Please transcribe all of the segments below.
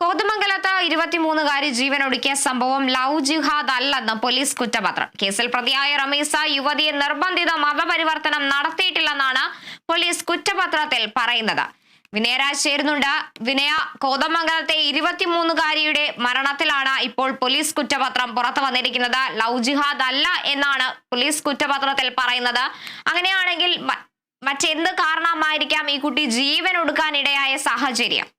കോതമംഗലത്ത് 23-കാരി ജീവനൊടുക്കിയ സംഭവം ലവ് ജിഹാദ് അല്ലെന്ന് പോലീസ് കുറ്റപത്രം. കേസിൽ പ്രതിയായ റമീസ യുവതിയെ നിർബന്ധിത മതപരിവർത്തനം നടത്തിയിട്ടില്ലെന്നാണ് പോലീസ് കുറ്റപത്രത്തിൽ പറയുന്നത്. വിനയരാജ് ചേരുന്നുണ്ട്. വിനയ, കോതമംഗലത്തെ 23-കാരിയുടെ മരണത്തിലാണ് ഇപ്പോൾ പോലീസ് കുറ്റപത്രം പുറത്തു വന്നിരിക്കുന്നത്. ലവ് ജിഹാദ് അല്ല എന്നാണ് പോലീസ് കുറ്റപത്രത്തിൽ പറയുന്നത്. അങ്ങനെയാണെങ്കിൽ മറ്റെന്ത് കാരണമായിരിക്കാം ഈ കുട്ടി ജീവൻ ഒടുക്കാനിടയായ സാഹചര്യം?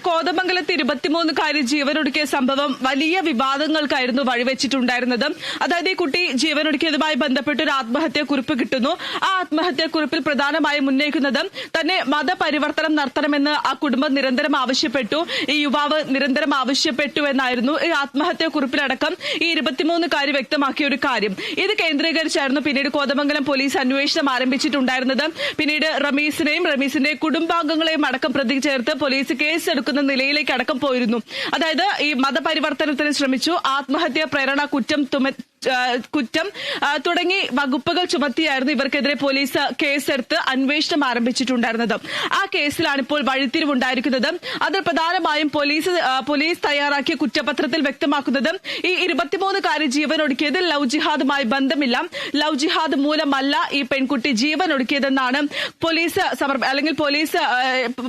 കോതമംഗലത്ത് 23-കാരി ജീവനൊടുക്കിയ സംഭവം വലിയ വിവാദങ്ങൾക്കായിരുന്നു വഴിവെച്ചിട്ടുണ്ടായിരുന്നത്. അതായത് ഈ കുട്ടി ജീവനൊടുക്കിയതുമായി ബന്ധപ്പെട്ട് ഒരു ആത്മഹത്യാക്കുറിപ്പ് കിട്ടുന്നു. ആ ആത്മഹത്യാക്കുറിപ്പിൽ പ്രധാനമായും ഉന്നയിക്കുന്നത് തന്നെ മതപരിവർത്തനം നടത്തണമെന്ന് ആ കുടുംബം നിരന്തരം ആവശ്യപ്പെട്ടു, ഈ യുവാവ് നിരന്തരം ആവശ്യപ്പെട്ടു എന്നായിരുന്നു ഈ ആത്മഹത്യാക്കുറിപ്പിലടക്കം ഈ 23-കാരി വ്യക്തമാക്കിയ ഒരു കാര്യം. ഇത് കേന്ദ്രീകരിച്ചായിരുന്നു പിന്നീട് കോതമംഗലം പോലീസ് അന്വേഷണം ആരംഭിച്ചിട്ടുണ്ടായിരുന്നത്. പിന്നീട് റമീസിന്റെ കുടുംബാംഗങ്ങളെയും അടക്കം പ്രതി ചേർത്ത് പോലീസ് കേസ് എടുക്കുന്ന നിലയിലേക്ക് അടക്കം പോയിരുന്നു. അതായത് ഈ മതപരിവർത്തനത്തിന് ശ്രമിച്ചു, ആത്മഹത്യാ പ്രേരണ കുറ്റം തുടങ്ങി വകുപ്പുകൾ ചുമത്തിയായിരുന്നു ഇവർക്കെതിരെ പോലീസ് കേസെടുത്ത് അന്വേഷണം ആരംഭിച്ചിട്ടുണ്ടായിരുന്നത്. ആ കേസിലാണ് ഇപ്പോൾ വഴിത്തിരിവുണ്ടായിരിക്കുന്നത്. അത് പ്രധാനമായും പോലീസ് തയ്യാറാക്കിയ കുറ്റപത്രത്തിൽ വ്യക്തമാക്കുന്നത് ഈ 23-കാരി ജീവനൊടുക്കിയത് ലവ് ജിഹാദുമായി ബന്ധമില്ല, ലവ് ജിഹാദ് മൂലമല്ല ഈ പെൺകുട്ടി ജീവനൊടുക്കിയതെന്നാണ്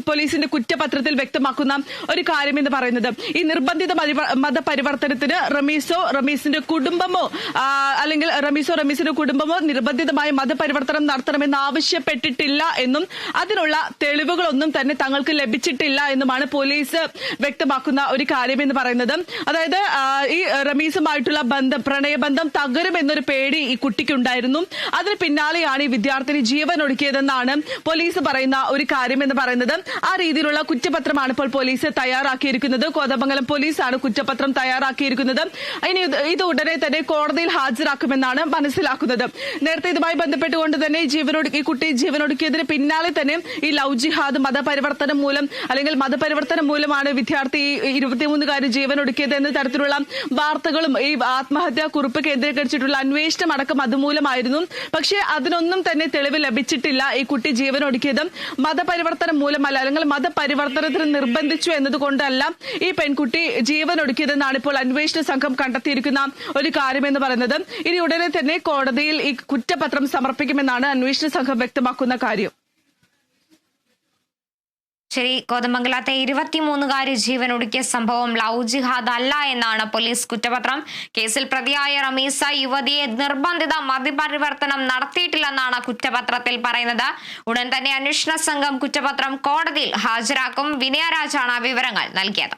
പോലീസിന്റെ കുറ്റപത്രത്തിൽ വ്യക്തമാക്കുന്ന ഒരു കാര്യം എന്ന് പറയുന്നത്. ഈ നിർബന്ധിത മതപരിവർത്തനത്തിന് റമീസിന്റെ കുടുംബമോ അല്ലെങ്കിൽ റമീസിന്റെ കുടുംബമോ നിർബന്ധിതമായി മതപരിവർത്തനം നടത്തണമെന്ന് ആവശ്യപ്പെട്ടിട്ടില്ല എന്നും അതിനുള്ള തെളിവുകളൊന്നും തന്നെ തങ്ങൾക്ക് ലഭിച്ചിട്ടില്ല എന്നുമാണ് പോലീസ് വ്യക്തമാക്കുന്ന ഒരു കാര്യം എന്ന് പറയുന്നത്. അതായത് ഈ റമീസുമായിട്ടുള്ള പ്രണയബന്ധം തകരുമെന്നൊരു പേടി ഈ കുട്ടിക്കുണ്ടായിരുന്നു. അതിന് പിന്നാലെയാണ് ഈ വിദ്യാർത്ഥിനി ജീവൻ ഒടുക്കിയതെന്നാണ് പോലീസ് പറയുന്ന ഒരു കാര്യം എന്ന് പറയുന്നത്. ആ രീതിയിലുള്ള കുറ്റപത്രമാണ് ഇപ്പോൾ പോലീസ് തയ്യാറാക്കിയിരിക്കുന്നത്. കോതമംഗലം പോലീസാണ് കുറ്റപത്രം തയ്യാറാക്കിയിരിക്കുന്നത്. ഇനി ഇത് ഉടനെ തന്നെ കോടതിയിൽ ഹാജരാക്കുമെന്നാണ് മനസ്സിലാക്കുന്നത്. നേരത്തെ ഇതുമായി ബന്ധപ്പെട്ടുകൊണ്ട് തന്നെ ഈ കുട്ടി ജീവനൊടുക്കിയതിന് പിന്നാലെ തന്നെ ഈ ലവ് ജിഹാദ് മതപരിവർത്തനം മൂലമാണ് വിദ്യാർത്ഥി 23-കാരി ജീവനൊടുക്കിയത് എന്ന തരത്തിലുള്ള വാർത്തകളും ഈ ആത്മഹത്യാ കുറിപ്പ് കേന്ദ്രീകരിച്ചിട്ടുള്ള അന്വേഷണം അടക്കം അതുമൂലമായിരുന്നു. പക്ഷേ അതിനൊന്നും തന്നെ തെളിവ് ലഭിച്ചിട്ടില്ല. ഈ കുട്ടി ജീവനൊടുക്കിയത് മതപരിവർത്തനം മൂലമല്ല, അല്ലെങ്കിൽ മതപരിവർത്തനത്തിന് നിർബന്ധിച്ചു എന്നതുകൊണ്ടല്ല ഈ പെൺകുട്ടി ജീവനൊടുക്കിയതെന്നാണ് ഇപ്പോൾ അന്വേഷണ സംഘം കണ്ടെത്തിയിരിക്കുന്ന ഒരു കാര്യമെന്ന് പറയുന്നത്. ഇനി ഉടനെ തന്നെ കോടതിയിൽ ഈ കുറ്റപത്രം സമർപ്പിക്കുമെന്നാണ് അന്വേഷണ സംഘം വ്യക്തമാക്കുന്ന കാര്യം. ശരി, കോതമംഗലത്തെ 23-കാരി ജീവൻ ഒടുക്കിയ സംഭവം ലവ് ജിഹാദ് അല്ല എന്നാണ് പോലീസ് കുറ്റപത്രം. കേസിൽ പ്രതിയായ റമീസ യുവതിയെ നിർബന്ധിത മതപരിവർത്തനം നടത്തിയിട്ടില്ലെന്നാണ് കുറ്റപത്രത്തിൽ പറയുന്നത്. ഉടൻ തന്നെ അന്വേഷണ സംഘം കുറ്റപത്രം കോടതിയിൽ ഹാജരാക്കും. വിനയരാജാണ് വിവരങ്ങൾ നൽകിയത്.